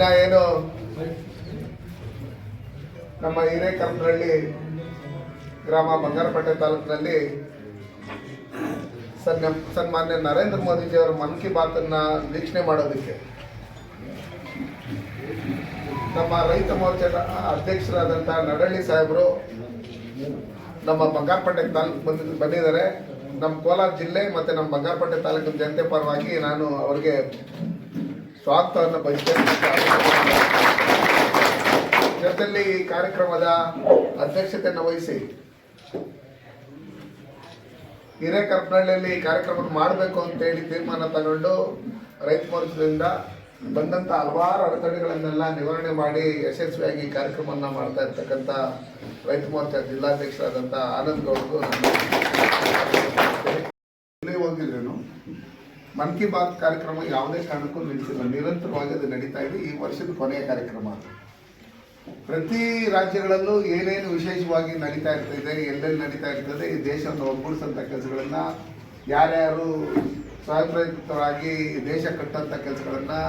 ದಿನ ಏನು ನಮ್ಮ ಹಿರೇಕರನಹಳ್ಳಿ ಗ್ರಾಮ ಬಂಗಾರಪೇಟೆ ತಾಲೂಕಿನಲ್ಲಿ ಸನ್ಮಾನ್ಯ ನರೇಂದ್ರ ಮೋದಿಜಿಯವರ ಮನ್ ಕಿ ಬಾತನ್ನು ವೀಕ್ಷಣೆ ಮಾಡೋದಕ್ಕೆ ನಮ್ಮ ರೈತ ಮೋರ್ಚಾದ ಅಧ್ಯಕ್ಷರಾದಂಥ ನಡಹಳ್ಳಿ ಸಾಹೇಬರು ನಮ್ಮ ಬಂಗಾರಪೇಟೆ ತಾಲೂಕು ಬಂದಿದ್ದಾರೆ. ನಮ್ಮ ಕೋಲಾರ ಜಿಲ್ಲೆ ಮತ್ತು ನಮ್ಮ ಬಂಗಾರಪೇಟೆ ತಾಲೂಕಿನ ಜನತೆ ಪರವಾಗಿ ನಾನು ಅವರಿಗೆ ಸ್ವಾಗತವನ್ನು ಬಯಸ್ತೇನೆ. ಜೊತೆಯಲ್ಲಿ ಈ ಕಾರ್ಯಕ್ರಮದ ಅಧ್ಯಕ್ಷತೆಯನ್ನು ವಹಿಸಿ ಹಿರೇಕರನಹಳ್ಳಿಯಲ್ಲಿ ಈ ಕಾರ್ಯಕ್ರಮ ಮಾಡಬೇಕು ಅಂತೇಳಿ ತೀರ್ಮಾನ ತಗೊಂಡು ರೈತ ಮೋರ್ಚಾದಿಂದ ಬಂದಂಥ ಹಲವಾರು ಅಡೆತಡೆಗಳನ್ನೆಲ್ಲ ನಿವಾರಣೆ ಮಾಡಿ ಯಶಸ್ವಿಯಾಗಿ ಕಾರ್ಯಕ್ರಮವನ್ನು ಮಾಡ್ತಾ ಇರ್ತಕ್ಕಂಥ ರೈತ ಮೋರ್ಚಾ ಜಿಲ್ಲಾಧ್ಯಕ್ಷರಾದಂಥ ಆನಂದ್ ಗೌಡ್ರು ಹೋಗಿದ್ರೇನು ಮನ್ ಕಿ ಬಾತ್ ಕಾರ್ಯಕ್ರಮ ಯಾವುದೇ ಕಾರಣಕ್ಕೂ ನಿಲ್ಲಿಸಿಲ್ಲ, ನಿರಂತರವಾಗಿ ಅದು ನಡೀತಾ ಇದೆ. ಈ ವರ್ಷದ ಕೊನೆಯ ಕಾರ್ಯಕ್ರಮ. ಪ್ರತಿ ರಾಜ್ಯಗಳಲ್ಲೂ ಏನೇನು ವಿಶೇಷವಾಗಿ ನಡೀತಾ ಇರ್ತದೆ, ಎಲ್ಲೆಲ್ಲಿ ನಡೀತಾ ಇರ್ತದೆ, ಈ ದೇಶವನ್ನು ಒಗ್ಗೂಡಿಸಂಥ ಕೆಲಸಗಳನ್ನು ಯಾರ್ಯಾರು ಸ್ವಯಂಪ್ರೇರಿತರಾಗಿ ದೇಶ ಕಟ್ಟುವಂಥ ಕೆಲಸಗಳನ್ನು,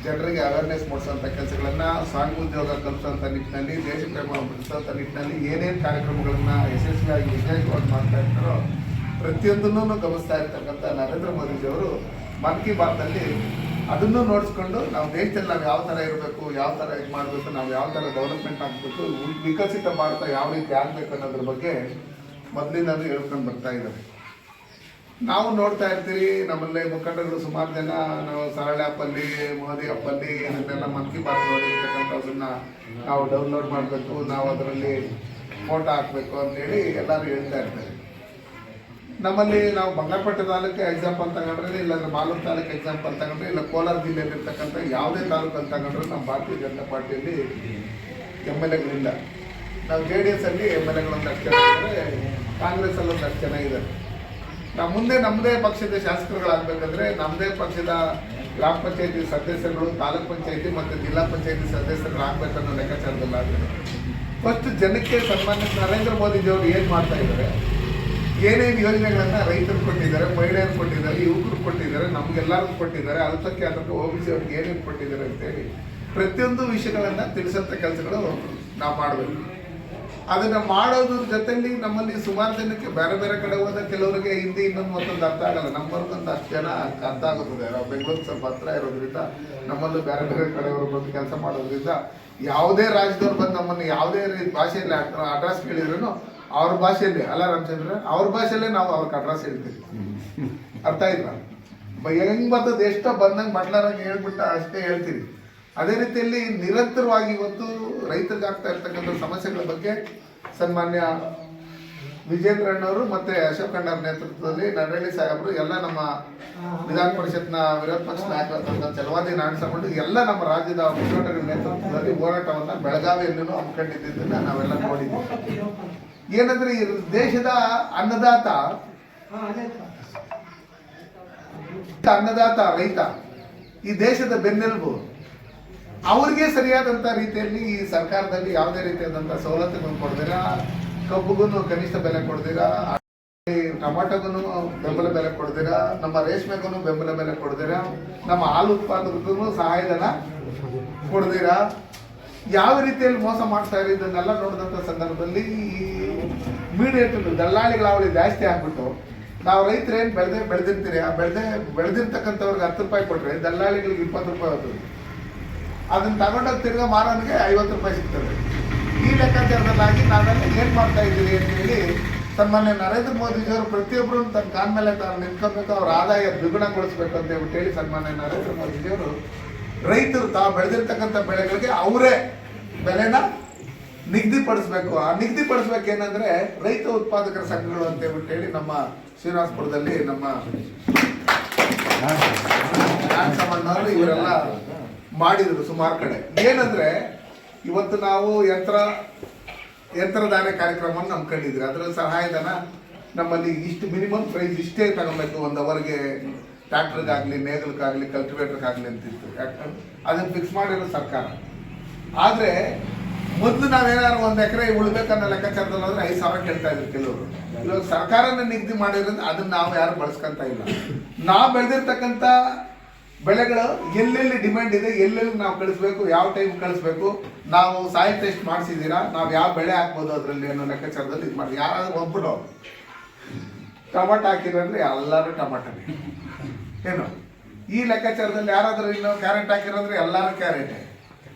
ಜನರಿಗೆ ಅವೇರ್ನೆಸ್ ಮೂಡಿಸೋಂಥ ಕೆಲಸಗಳನ್ನು, ಸ್ವಾನುದ್ಯೋಗ ಕಲಿಸುವಂಥ ನಿಟ್ಟಿನಲ್ಲಿ, ದೇಶ ಪ್ರೇಮ ಬಿಡಿಸುವಂಥ ನಿಟ್ಟಿನಲ್ಲಿ ಏನೇನು ಕಾರ್ಯಕ್ರಮಗಳನ್ನು ಯಶಸ್ವಿಯಾಗಿ ವಿಶೇಷವಾಗಿ ಮಾಡ್ತಾ ಇರ್ತಾರೋ ಪ್ರತಿಯೊಂದನ್ನು ಗಮನಿಸ್ತಾ ಇರ್ತಕ್ಕಂಥ ನರೇಂದ್ರ ಮೋದಿಜಿಯವರು ಮನ್ ಕಿ ಬಾತಲ್ಲಿ ಅದನ್ನು ನೋಡಿಸ್ಕೊಂಡು ನಾವು ದೇಶದಲ್ಲಿ ನಾವು ಯಾವ ಥರ ಇರಬೇಕು, ಯಾವ ಥರ ಇದು ಮಾಡಬೇಕು, ನಾವು ಯಾವ ಥರ ಡೆವಲಪ್ಮೆಂಟ್ ಆಗಬೇಕು, ವಿಕಸಿತ ಭಾರತ ಯಾವ ರೀತಿ ಆಗಬೇಕು ಅನ್ನೋದ್ರ ಬಗ್ಗೆ ಮೊದಲಿಂದಲೂ ಹೇಳ್ಕೊಂಡು ಬರ್ತಾ ಇದ್ದಾರೆ. ನಾವು ನೋಡ್ತಾ ಇರ್ತೀವಿ, ನಮ್ಮಲ್ಲಿ ಮುಖಂಡರು ಸುಮಾರು ಜನ ನಾವು ಸರಳೆ ಅಪ್ಪಲ್ಲಿ, ಮೋದಿ ಅಪ್ಪಲ್ಲಿ ಅದನ್ನೆಲ್ಲ ಮನ್ ಕಿ ಬಾತ್ ನೋಡಿರ್ತಕ್ಕಂಥದ್ದನ್ನು ನಾವು ಡೌನ್ಲೋಡ್ ಮಾಡಬೇಕು, ನಾವು ಅದರಲ್ಲಿ ಫೋಟೋ ಹಾಕಬೇಕು ಅಂತೇಳಿ ಎಲ್ಲರೂ ಹೇಳ್ತಾ ಇರ್ತಾರೆ. ನಮ್ಮಲ್ಲಿ ನಾವು ಬಂಗಾರಪೇಟೆ ತಾಲೂಕು ಎಕ್ಸಾಂಪಲ್ ತಗೊಂಡ್ರೆ, ಇಲ್ಲಾಂದ್ರೆ ಮಾಲೂರು ತಾಲೂಕು ಎಕ್ಸಾಂಪಲ್ ತಗೊಂಡ್ರೆ, ಇಲ್ಲ ಕೋಲಾರ ಜಿಲ್ಲೆಯಲ್ಲಿರ್ತಕ್ಕಂಥ ಯಾವುದೇ ತಾಲೂಕು ಅಂತ ತಗೊಂಡ್ರೆ ನಮ್ಮ ಭಾರತೀಯ ಜನತಾ ಪಾರ್ಟಿಯಲ್ಲಿ MLAಗಳಿಲ್ಲ. ನಾವು JDS ಅಲ್ಲಿ MLAಗಳು ಒಂದಷ್ಟು ಜನ ಇದ್ದಾರೆ, ಕಾಂಗ್ರೆಸ್ಸಲ್ಲಿ ಒಂದಷ್ಟು ಜನ ಇದ್ದಾರೆ. ನಾವು ಮುಂದೆ ನಮ್ಮದೇ ಪಕ್ಷದ ಶಾಸಕರುಗಳಾಗಬೇಕಂದ್ರೆ ನಮ್ಮದೇ ಪಕ್ಷದ ಗ್ರಾಮ ಪಂಚಾಯತಿ ಸದಸ್ಯರುಗಳು, ತಾಲೂಕ್ ಪಂಚಾಯತಿ ಮತ್ತು ಜಿಲ್ಲಾ ಪಂಚಾಯತಿ ಸದಸ್ಯರುಗಳಾಗಬೇಕನ್ನೋ ಲೆಕ್ಕಾಚಾರದಲ್ಲಾಗಿದೆ. ಫಸ್ಟ್ ಜನಕ್ಕೆ ಸನ್ಮಾನ್ಯ ನರೇಂದ್ರ ಮೋದಿಜಿಯವರು ಏನು ಮಾಡ್ತಾ ಇದ್ದಾರೆ, ಏನೇನು ಯೋಜನೆಗಳನ್ನು ರೈತರು ಕೊಟ್ಟಿದ್ದಾರೆ, ಮಹಿಳೆಯರು ಕೊಟ್ಟಿದ್ದಾರೆ, ಯುವಕರು ಕೊಟ್ಟಿದ್ದಾರೆ, ನಮಗೆಲ್ಲರಿಗೂ ಕೊಟ್ಟಿದ್ದಾರೆ, ಅಲ್ಪಸಂಖ್ಯಾತರಿಗೆ OBC ಅವ್ರಿಗೆ ಏನೇನು ಕೊಟ್ಟಿದ್ದಾರೆ ಅಂತೇಳಿ ಪ್ರತಿಯೊಂದು ವಿಷಯಗಳನ್ನು ತಿಳಿಸೋಂಥ ಕೆಲಸಗಳು ನಾವು ಮಾಡಬೇಕು. ಅದನ್ನು ಮಾಡೋದ್ರ ಜೊತೆಯಲ್ಲಿ ನಮ್ಮಲ್ಲಿ ಸುಮಾರು ಜನಕ್ಕೆ ಬೇರೆ ಬೇರೆ ಕಡೆ ಹೋದ ಕೆಲವರಿಗೆ ಹಿಂದಿ ಇನ್ನೊಂದು ಮತ್ತೊಂದು ಅರ್ಥ ಆಗಲ್ಲ. ನಮ್ಮವ್ರಿಗೊಂದು ಅಷ್ಟು ಜನ ಅರ್ಥ ಆಗುತ್ತದೆ. ನಾವು ಬೆಂಗಳೂರು ಸ್ವಲ್ಪ ಹತ್ರ ಇರೋದ್ರಿಂದ ನಮ್ಮಲ್ಲೂ ಬೇರೆ ಬೇರೆ ಕಡೆಯವರು ಬಂದು ಕೆಲಸ ಮಾಡೋದ್ರಿಂದ ಯಾವುದೇ ರಾಜ್ಯದವ್ರು ಬಂದು ನಮ್ಮನ್ನು ಯಾವುದೇ ಭಾಷೆಯಲ್ಲಿ ಅಡ್ರೆಸ್ ಕೇಳಿದ್ರು ಅವ್ರ ಭಾಷೆಯಲ್ಲಿ, ಅಲ್ಲ ರಾಮಚಂದ್ರ, ಅವ್ರ ಭಾಷೆಯಲ್ಲೇ ನಾವು ಅವ್ರಿಗೆ ಅಡ್ರೆಸ್ ಹೇಳ್ತೀವಿ. ಅರ್ಥ ಇಲ್ಲ, ಹೆಂಗ್ ಬರ್ತದೆ ಎಷ್ಟೋ ಬಂದಂಗೆ ಬಟ್ಲಾರಂಗೆ ಹೇಳ್ಬಿಟ್ಟು ಅಷ್ಟೇ ಹೇಳ್ತೀವಿ. ಅದೇ ರೀತಿಯಲ್ಲಿ ನಿರಂತರವಾಗಿ ಇವತ್ತು ರೈತರಿಗೆ ಆಗ್ತಾ ಇರ್ತಕ್ಕಂಥ ಸಮಸ್ಯೆಗಳ ಬಗ್ಗೆ ಸನ್ಮಾನ್ಯ ವಿಜೇಂದ್ರ ಅಣ್ಣವರು ಮತ್ತು ಅಶೋಕ್ ಅಣ್ಣವ್ರ ನೇತೃತ್ವದಲ್ಲಿ ನಡಹಳ್ಳಿ ಸಾಹೇಬರು ಎಲ್ಲ ನಮ್ಮ ವಿಧಾನ ಪರಿಷತ್ನ ವಿರೋಧ ಪಕ್ಷ ನಾಯಕರಾದಂಥ ಚಲವಾದಿ ನಾರಾಯಣಸ್ವಾಮಿ ಎಲ್ಲ ನಮ್ಮ ರಾಜ್ಯದ ಮುಖಂಡರ ನೇತೃತ್ವದಲ್ಲಿ ಹೋರಾಟವನ್ನು ಬೆಳಗಾವಿಯಲ್ಲೂ ಹಮ್ಮಿಕೊಂಡಿದ್ದನ್ನು ನಾವೆಲ್ಲ ನೋಡಿದ್ದೀವಿ. ಏನಂದ್ರೆ ಈ ದೇಶದ ಅನ್ನದಾತ ರೈತ, ಈ ದೇಶದ ಬೆನ್ನೆಲುಬು. ಅವ್ರಿಗೆ ಸರಿಯಾದಂಥ ರೀತಿಯಲ್ಲಿ ಈ ಸರ್ಕಾರದಲ್ಲಿ ಯಾವುದೇ ರೀತಿಯಾದಂಥ ಸವಲತ್ತುಗಳನ್ನು ಕೊಡ್ದಿರಾ, ಕಬ್ಬುಗೂ ಕನಿಷ್ಠ ಬೆಲೆ ಕೊಡ್ದಿರಾ, ಟೊಮಾಟೋಗೂ ಬೆಂಬಲ ಬೆಲೆ ಕೊಡ್ದಿರಾ, ನಮ್ಮ ರೇಷ್ಮೆಗೂ ಬೆಂಬಲ ಬೆಲೆ ಕೊಡ್ದಿರಾ, ನಮ್ಮ ಹಾಲು ಉತ್ಪಾದಕರಿಗೂ ಸಹಾಯಧನ ಕೊಡ್ದಿರಾ, ಯಾವ ರೀತಿಯಲ್ಲಿ ಮೋಸ ಮಾಡ್ತಾ ಇರೋ ಇದನ್ನೆಲ್ಲ ನೋಡಿದಂಥ ಸಂದರ್ಭದಲ್ಲಿ ಈ ಮೀಡಿಯೇಟ್ ದಲ್ಲಾಳಿಗಳ ಜಾಸ್ತಿ ಆಗ್ಬಿಟ್ಟು ನಾವು ರೈತರು ಏನು ಬೆಳೆದಿರ್ತೀರಿ, ಆ ಬೆಳೆದಿರ್ತಕ್ಕಂಥವ್ರಿಗೆ 10 ರೂಪಾಯಿ ಕೊಟ್ಟರೆ ದಲ್ಲಾಳಿಗಳಿಗೆ 20 ರೂಪಾಯಿ ಹೋಗ್ತದೆ. ಅದನ್ನು ತಗೊಂಡೋಗಿ ತಿರ್ಗಾ ಮಾರೋನಿಗೆ 50 ರೂಪಾಯಿ ಸಿಗ್ತದೆ. ಈ ಲೆಕ್ಕಾಚಾರದಲ್ಲಾಗಿ ನಾವೆಲ್ಲ ಏನು ಮಾಡ್ತಾ ಇದ್ದೀವಿ ಅಂತೇಳಿ ಸನ್ಮಾನ್ಯ ನರೇಂದ್ರ ಮೋದಿಜಿಯವರು ಪ್ರತಿಯೊಬ್ಬರು ತನ್ನ ಕಾಲ ಮೇಲೆ ತಾನು ನಿಂತ್ಕೊಬೇಕು, ಅವ್ರ ಆದಾಯ ದ್ವಿಗುಣಗೊಳಿಸ್ಬೇಕು ಅಂತ ಹೇಳಿ ಸನ್ಮಾನ್ಯ ನರೇಂದ್ರ ಮೋದಿಜಿಯವರು ರೈತರು ತಾವು ಬೆಳೆದಿರ್ತಕ್ಕಂಥ ಬೆಳೆಗಳಿಗೆ ಅವರೇ ಬೆಲೆನ ನಿಗದಿಪಡಿಸ್ಬೇಕು. ಆ ನಿಗದಿಪಡಿಸ್ಬೇಕೇನಂದ್ರೆ ರೈತ ಉತ್ಪಾದಕರ ಸಂಘಗಳು ಅಂತ ಹೇಳಿ ನಮ್ಮ ಶ್ರೀನಿವಾಸಪುರದಲ್ಲಿ ನಮ್ಮ ನಾರಾಯಣಸ್ವಾಮಣ್ಣವರು ಇವರೆಲ್ಲ ಮಾಡಿದ್ರು ಸುಮಾರು ಕಡೆ. ಏನಂದ್ರೆ ಇವತ್ತು ನಾವು ಯಂತ್ರದಾನ ಕಾರ್ಯಕ್ರಮವನ್ನು ನಂಬ್ಕೊಂಡಿದ್ರಿ. ಅದರ ಸಹಾಯಧನ ನಮ್ಮಲ್ಲಿ ಇಷ್ಟು ಮಿನಿಮಮ್ ಪ್ರೈಸ್ ಇಷ್ಟೇ ತಗೊಬೇಕು, 1 ಅವರ್ಗೆ ಟ್ರ್ಯಾಕ್ಟರ್ಗಾಗಲಿ, ನೇಗಲ್ಗಾಗಲಿ, ಕಲ್ಟಿವೇಟರ್ಗಾಗಲಿ ಅಂತಿತ್ತು. ಯಾಕಂದ್ರೆ ಅದನ್ನು ಫಿಕ್ಸ್ ಮಾಡಿರೋ ಸರ್ಕಾರ. ಆದರೆ ಮೊದಲು ನಾವೇನಾದ್ರು 1 ಎಕರೆ ಉಳ್ಬೇಕನ್ನೋ ಲೆಕ್ಕಾಚಾರದಲ್ಲಿ ಹೋದ್ರೆ 5,000 ಕೇಳ್ತಾ ಇದ್ರು ಕೆಲವರು. ಇವಾಗ ಸರ್ಕಾರನ ನಿಗದಿ ಮಾಡಿರೋದ್ರಿಂದ ಅದನ್ನ ನಾವು ಯಾರು ಬಳಸ್ಕೊಂತ ಇಲ್ಲ. ನಾವು ಬೆಳೆದಿರ್ತಕ್ಕಂಥ ಬೆಳೆಗಳು ಎಲ್ಲೆಲ್ಲಿ ಡಿಮ್ಯಾಂಡ್ ಇದೆ, ಎಲ್ಲೆಲ್ಲಿ ನಾವು ಕಳಿಸ್ಬೇಕು, ಯಾವ ಟೈಮ್ ಕಳಿಸ್ಬೇಕು, ನಾವು ಸಾಯಿಲ್ ಟೆಸ್ಟ್ ಮಾಡಿಸಿದ್ದೀರಾ, ನಾವು ಯಾವ ಬೆಳೆ ಹಾಕ್ಬೋದು ಅದರಲ್ಲಿ ಅನ್ನೋ ಲೆಕ್ಕಾಚಾರದಲ್ಲಿ ಇದು ಮಾಡಿ. ಯಾರಾದ್ರೂ ಒಬ್ಬರು ಟೊಮಾಟೊ ಹಾಕಿರೋದ್ರೆ ಎಲ್ಲರೂ ಟೊಮಾಟೋನೇ ಏನು, ಈ ಲೆಕ್ಕಾಚಾರದಲ್ಲಿ ಯಾರಾದ್ರೂ ಇನ್ನು ಕ್ಯಾರೆಟ್ ಹಾಕಿರೋದ್ರೆ ಎಲ್ಲರೂ ಕ್ಯಾರೆಟೇ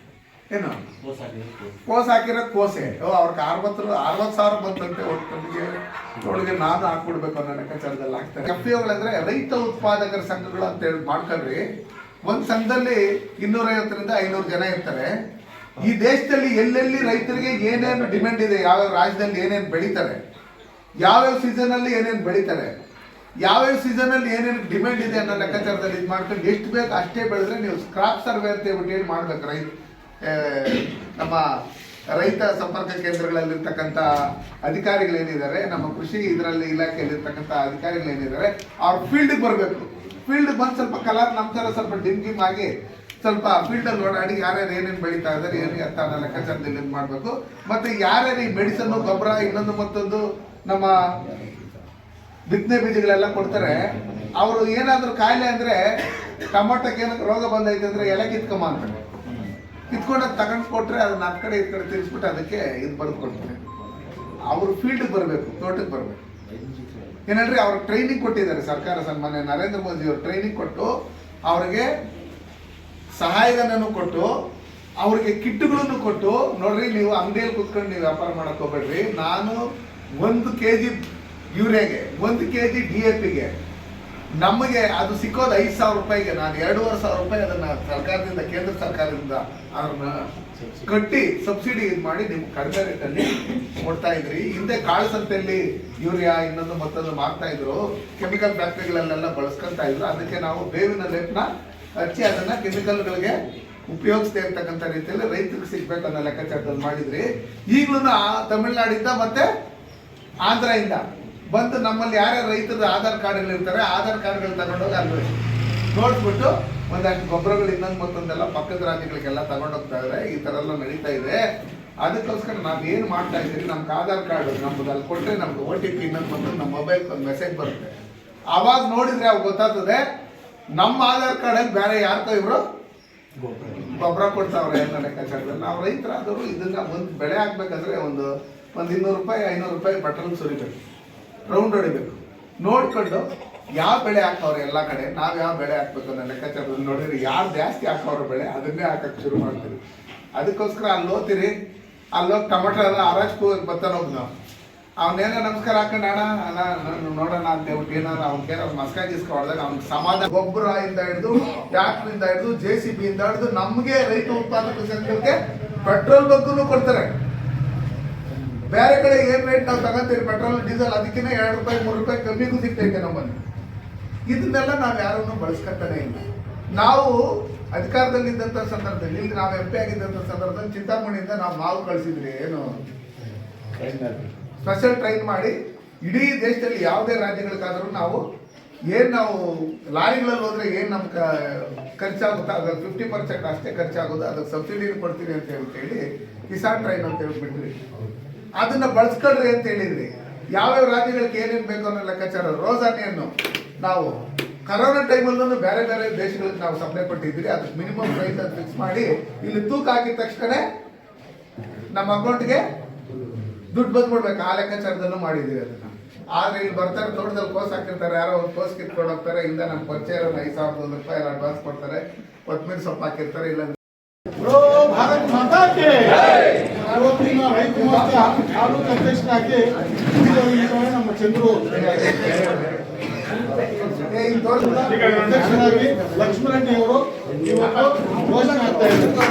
ಏನು, ಕೋಸ್ ಹಾಕಿರೋದು ಕೋಸೆ. ಅವ್ರಿಗೆ 60,000 ಬಂತಂತೆ ಒಟ್ಟಿಗೆ ನಾನು ಹಾಕ್ಬಿಡ್ಬೇಕು ಅನ್ನೋ ಲೆಕ್ಕಾಚಾರದಲ್ಲಿ ಹಾಕ್ತಾರೆ. FPOಗಳಂದ್ರೆ ರೈತ ಉತ್ಪಾದಕರ ಸಂಘಗಳು ಅಂತ ಹೇಳಿ ಮಾಡ್ಕೊಂಡ್ರಿ. ಒಂದ್ ಸಂಘದಲ್ಲಿ 250ರಿಂದ 500 ಜನ ಇರ್ತಾರೆ. ಈ ದೇಶದಲ್ಲಿ ಎಲ್ಲೆಲ್ಲಿ ರೈತರಿಗೆ ಏನೇನು ಡಿಮ್ಯಾಂಡ್ ಇದೆ, ಯಾವ್ಯಾವ ರಾಜ್ಯದಲ್ಲಿ ಏನೇನು ಬೆಳೀತಾರೆ, ಯಾವ್ಯಾವ ಸೀಸನ್ ಅಲ್ಲಿ ಏನೇನು ಬೆಳೀತಾರೆ, ಯಾವ್ಯಾವ ಸೀಸನ್ ಅಲ್ಲಿ ಏನೇನು ಡಿಮ್ಯಾಂಡ್ ಇದೆ ಅನ್ನೋ ಲೆಕ್ಕಾಚಾರದಲ್ಲಿ ಇದು ಮಾಡ್ಕೊಂಡು ಎಷ್ಟು ಬೇಕು ಅಷ್ಟೇ ಬೆಳೆದ್ರೆ ನೀವು ಕ್ರಾಪ್ ಸರ್ವೆ ಅಂತ ಹೇಳ್ಬಿಟ್ಟು ಏನು ಮಾಡ್ಬೇಕು. ನಮ್ಮ ರೈತ ಸಂಪರ್ಕ ಕೇಂದ್ರಗಳಲ್ಲಿರ್ತಕ್ಕಂಥ ಅಧಿಕಾರಿಗಳೇನಿದ್ದಾರೆ, ನಮ್ಮ ಕೃಷಿ ಇದರಲ್ಲಿ ಇಲಾಖೆಯಲ್ಲಿರ್ತಕ್ಕಂಥ ಅಧಿಕಾರಿಗಳೇನಿದ್ದಾರೆ, ಅವ್ರು ಫೀಲ್ಡ್ಗೆ ಬರಬೇಕು. ಫೀಲ್ಡ್ ಬಂದು ಸ್ವಲ್ಪ ಕಲರ್ ನಮ್ಮ ಥರ ಸ್ವಲ್ಪ ಡಿಮ್ ಆಗಿ ಸ್ವಲ್ಪ ಫೀಲ್ಡಲ್ಲಿ ಓಡಾಡಿ ಯಾರ್ಯಾರು ಏನೇನು ಬೆಳೀತಾ ಇದ್ದಾರೆ ಏನು ಅಂತ ಅನ್ನೋ ಲೆಕ್ಕಾಚಾರದಲ್ಲಿ ಇದು ಮಾಡಬೇಕು. ಮತ್ತು ಯಾರ್ಯಾರು ಈ ಮೆಡಿಸನ್ನು, ಗೊಬ್ಬರ, ಇನ್ನೊಂದು ಮತ್ತೊಂದು ನಮ್ಮ ಬಿತ್ತನೆ ಬೀಜಗಳೆಲ್ಲ ಕೊಡ್ತಾರೆ, ಅವರು ಏನಾದರೂ ಕಾಯಿಲೆ ಅಂದರೆ ಟೊಮೊಟೊಕ್ಕೆ ಏನಕ್ಕೆ ರೋಗ ಬಂದೈತೆ ಅಂದರೆ ಎಲೆ ಕಿತ್ಕೊಂಬ ಅಂತಾರೆ. ಕಿತ್ಕೊಂಡಾಗ ತಗೊಂಡು ಕೊಟ್ಟರೆ ಅದನ್ನ ಆ ಕಡೆ ಈ ಕಡೆ ತಿರ್ಸ್ಬಿಟ್ಟು ಅದಕ್ಕೆ ಇದು ಬರೆದು ಕೊಡ್ತಾರೆ. ಅವರು ಫೀಲ್ಡ್ಗೆ ಬರಬೇಕು, ತೋಟಕ್ಕೆ ಬರಬೇಕು. ಏನಂದ್ರೆ ಅವ್ರಿಗೆ ಟ್ರೈನಿಂಗ್ ಕೊಟ್ಟಿದ್ದಾರೆ ಸರ್ಕಾರ, ಸನ್ಮಾನ್ಯ ನರೇಂದ್ರ ಮೋದಿ ಅವರು ಟ್ರೈನಿಂಗ್ ಕೊಟ್ಟು ಅವ್ರಿಗೆ ಸಹಾಯಧನನೂ ಕೊಟ್ಟು ಅವ್ರಿಗೆ ಕಿಟ್ಗಳನ್ನು ಕೊಟ್ಟು, ನೋಡ್ರಿ ನೀವು ಅಂಗಡಿಯಲ್ಲಿ ಕುತ್ಕೊಂಡು ನೀವು ವ್ಯಾಪಾರ ಮಾಡಕ್ ಹೋಗ್ಬೇಡ್ರಿ, ನಾನು 1 kg ಯೂರಿಯಾಗೆ 1 kg DAPಗೆ ನಮಗೆ ಅದು ಸಿಕ್ಕೋದು 5,000 ರೂಪಾಯಿಗೆ. ನಾನು 2,500 ರೂಪಾಯಿ ಅದನ್ನ ಸರ್ಕಾರದಿಂದ, ಕೇಂದ್ರ ಸರ್ಕಾರದಿಂದ ಅದನ್ನ ಕಟ್ಟಿ ಸಬ್ಸಿಡಿ ಇದು ಮಾಡಿ ನಿಮ್ಗೆ ಕಡಿಮೆ ರೇಟಲ್ಲಿ ಕೊಡ್ತಾ ಇದ್ರಿ. ಹಿಂದೆ ಕಾಳು ಸಂತೆಯಲ್ಲಿ ಯೂರಿಯಾ ಇನ್ನೊಂದು ಮತ್ತೊಂದು ಮಾಡ್ತಾ ಇದ್ರು, ಕೆಮಿಕಲ್ ಫ್ಯಾಕ್ಟ್ರಿಗಳಲ್ಲೆಲ್ಲ ಬಳಸ್ಕೊಂತ ಇದ್ರು. ಅದಕ್ಕೆ ನಾವು ಬೇವಿನ ಲೇಪನ ಹಚ್ಚಿ ಅದನ್ನ ಕೆಮಿಕಲ್ಗಳಿಗೆ ಉಪಯೋಗಿಸ್ತಾ ಇರ್ತಕ್ಕಂಥ ರೀತಿಯಲ್ಲಿ ರೈತರಿಗೆ ಸಿಗ್ಬೇಕು ಅನ್ನೋ ಲೆಕ್ಕಾಚಾರದಲ್ಲಿ ಮಾಡಿದ್ರಿ. ಈಗಲೂ ತಮಿಳ್ನಾಡಿಂದ ಮತ್ತೆ ಆಂಧ್ರದಿಂದ ಬಂದು ನಮ್ಮಲ್ಲಿ ಯಾರ್ಯಾರು ರೈತರು ಆಧಾರ್ ಕಾರ್ಡ್ಗಳಿರ್ತಾರೆ, ಆಧಾರ್ ಕಾರ್ಡ್ಗಳು ತಗೊಂಡೋಗಿ ಅಲ್ಲಿ ನೋಡ್ಬಿಟ್ಟು ಒಂದಷ್ಟು ಗೊಬ್ಬರಗಳು ಇನ್ನೊಂದು ಮತ್ತೊಂದೆಲ್ಲ ಪಕ್ಕದ ರಾಜ್ಯಗಳಿಗೆಲ್ಲ ತಗೊಂಡೋಗ್ತಾ ಇದ್ದಾರೆ. ಈ ಥರ ಎಲ್ಲ ನಡೀತಾ ಇದೆ. ಅದಕ್ಕೋಸ್ಕರ ನಾವು ಏನು ಮಾಡ್ತಾ ಇದ್ದೀವಿ, ನಮ್ಗೆ ಆಧಾರ್ ಕಾರ್ಡ್ ನಮ್ದು ಅಲ್ಲಿ ಕೊಟ್ಟರೆ ನಮ್ಗೆ OTP ಇನ್ನೊಂದು ಮತ್ತೊಂದು ನಮ್ಮ ಮೊಬೈಲ್ಗೆ ಒಂದು ಮೆಸೇಜ್ ಬರುತ್ತೆ. ಆವಾಗ ನೋಡಿದ್ರೆ ಅವಾಗ ಗೊತ್ತಾಗ್ತದೆ ನಮ್ಮ ಆಧಾರ್ ಕಾರ್ಡಲ್ಲಿ ಬೇರೆ ಯಾರ್ಕೋ ಇವರು ಗೊಬ್ಬರ ಕೊಡ್ತಾವ್ರೆ ಅನ್ನೋ ಲೆಕ್ಕಾಚಾರದಲ್ಲಿ. ನಾವು ರೈತರಾದವರು ಇದನ್ನ ಒಂದು ಬೆಳೆ ಹಾಕ್ಬೇಕಂದ್ರೆ ಒಂದು 200 ರೂಪಾಯಿ 500 ರೂಪಾಯಿ ಪೆಟ್ರೋಲ್ ಸುರಿಬೇಕು, ರೌಂಡ್ ಹೊಡಿಬೇಕು, ನೋಡ್ಕೊಂಡು ಯಾವ ಬೆಳೆ ಹಾಕವ್ರೆ ಎಲ್ಲ ಕಡೆ, ನಾವು ಯಾವ ಬೆಳೆ ಹಾಕ್ಬೇಕು ಅನ್ನೋ ಲೆಕ್ಕಾಚಾರದಲ್ಲಿ ನೋಡಿದ್ರೆ ಯಾರು ಜಾಸ್ತಿ ಹಾಕೋರ ಬೆಳೆ ಅದನ್ನೇ ಹಾಕಕ್ಕೆ ಶುರು ಮಾಡ್ತೀವಿ. ಅದಕ್ಕೋಸ್ಕರ ಅಲ್ಲಿ ಹೋಗ್ತೀರಿ, ಅಲ್ಲೋಗಿ ಟೊಮೆಟೊ ಎಲ್ಲ ಹರಾಜ್ಕೂ ಬರ್ತಾನೆ ಹೋಗಿ ನಾವು ಅವನೇನೋ ನಮಸ್ಕಾರ ಹಾಕೊಂಡು ನಾನು ನೋಡೋಣ ಅಂತ ಹೇಳ್ಬಿಟ್ಟು ಏನಾದ್ರು ಅವ್ನಿಗೇನಾದ್ರು ಮಸ್ಕಾಯಿ ಗಿಸ್ಕ ಹೊಡೆದಾಗ ಅವ್ನಿಗೆ ಸಮಾಧಾನ. ಗೊಬ್ಬರ ಇಂದ ಹಿಡಿದು ಟ್ಯಾಕ್ಟ್ರಿಂದ ಹಿಡಿದು JCB ಇಂದ ಹಿಡಿದು ನಮಗೆ ರೈತ ಉತ್ಪಾದಕ ಸಂಘಕ್ಕೆ ಪೆಟ್ರೋಲ್ ಬಂಕ್ನು ಕೊಡ್ತಾರೆ. ಬೇರೆ ಕಡೆ ಏನ್ ರೇಟ್ ನಾವು ತಗೋತೀವಿ ಪೆಟ್ರೋಲ್ ಡೀಸೆಲ್ ಅದಕ್ಕಿಂತ 2 ರೂಪಾಯಿ 3 ರೂಪಾಯಿ ಕಮ್ಮಿಗೂ ಸಿಗ್ತೈತೆ ನಮ್ಮಲ್ಲಿ. ಇದನ್ನೆಲ್ಲ ನಾವು ಯಾರನ್ನು ಬಳಸ್ಕೊತಾನೆ ಇಲ್ಲ. ನಾವು ಅಧಿಕಾರದಲ್ಲಿದ್ದಂಥ ಸಂದರ್ಭದಲ್ಲಿ, ಇಲ್ಲಿ ನಾವು MP ಆಗಿದ್ದಂಥ ಸಂದರ್ಭದಲ್ಲಿ ಚಿಂತಾಮಣಿಯಿಂದ ನಾವು ಮಾವು ಕಳಿಸಿದ್ರಿ, ಏನು ಸ್ಪೆಷಲ್ ಟ್ರೈನ್ ಮಾಡಿ ಇಡೀ ದೇಶದಲ್ಲಿ ಯಾವುದೇ ರಾಜ್ಯಗಳಿಗಾದ್ರೂ ನಾವು ಲಾರಿಗಳಲ್ಲಿ ಹೋದ್ರೆ ಏನು ನಮ್ಗೆ ಖರ್ಚಾಗುತ್ತಾ ಅದ್ರಲ್ಲಿ 50% ಅಷ್ಟೇ ಖರ್ಚಾಗೋದು, ಅದಕ್ಕೆ ಸಬ್ಸಿಡಿ ಕೊಡ್ತೀವಿ ಅಂತ ಹೇಳಿ ಕಿಸಾನ್ ಟ್ರೈನ್ ಅಂತ ಹೇಳ್ಬಿಟ್ರಿ. ಅದನ್ನ ಬಳಸ್ಕೊಳ್ರಿ ಅಂತ ಹೇಳಿದ್ರಿ. ಯಾವ್ಯಾವ ರಾಜ್ಯಗಳಿಗೆ ಏನೇನು ಬೇಕು ಅನ್ನೋ ಲೆಕ್ಕಾಚಾರ. ರೋಸಾನಿಯನ್ನು ನಾವು ಕರೋನಾ ಟೈಮಲ್ಲೂ ಬೇರೆ ಬೇರೆ ದೇಶಗಳಿಗೆ ನಾವು ಸಪ್ಲೈ ಕೊಟ್ಟಿದ್ರಿ. ಅದಕ್ಕೆ ಮಿನಿಮಮ್ ಪ್ರೈಸ್ ಅಂತ ಫಿಕ್ಸ್ ಮಾಡಿ ಇಲ್ಲಿ ತೂಕ ಹಾಕಿದ ತಕ್ಷಣ ನಮ್ಮ ಅಕೌಂಟ್ಗೆ ದುಡ್ಡು ಬಂದ್ಬಿಡ್ಬೇಕು, ಆ ಲೆಕ್ಕಾಚಾರದಲ್ಲೂ ಮಾಡಿದ್ದೀವಿ ಅದನ್ನ. ಆದ್ರೆ ಇಲ್ಲಿ ಬರ್ತಾರೆ, ತೋಟದಲ್ಲಿ ಕೋಸ್ ಹಾಕಿರ್ತಾರೆ, ಯಾರೋ ಒಂದು ಕೋಸ್ ಕಿತ್ಕೊಂಡು ಹೋಗ್ತಾರೆ, ಇಲ್ಲ ನಮ್ಮ ಪರಿಚಯ 5,000 ರೂಪಾಯಿ ಅಡ್ವಾನ್ಸ್ ಕೊಡ್ತಾರೆ, ಕೊತ್ತಂಬರಿ ಸೊಪ್ಪು ಹಾಕಿರ್ತಾರೆ. ಇಲ್ಲ ಭಾರತ್ ಮಾತಾ ಕೆ ಇವತ್ತಿನ ರೈತ ಮೋರ್ಚಾ ತಾಲೂಕು ಅಧ್ಯಕ್ಷರಾಗಿ ನಮ್ಮ ಚಂದ್ರು ಅಧ್ಯಕ್ಷರಾಗಿ ಲಕ್ಷ್ಮಣರೆಡ್ಡಿ ಅವರು ಇವತ್ತು ಘೋಷಣೆ ಆಗ್ತಾ ಇದ್ದಾರೆ.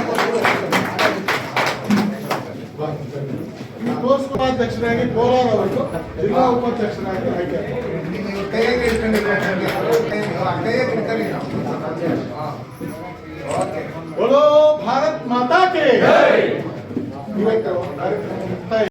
ತೋರ್ಸ್ಕೋ ಅಧ್ಯಕ್ಷರಾಗಿ ಕೋಲಾರ ಅವರು ಜಿಲ್ಲಾ ಉಪಾಧ್ಯಕ್ಷರಾಗಿ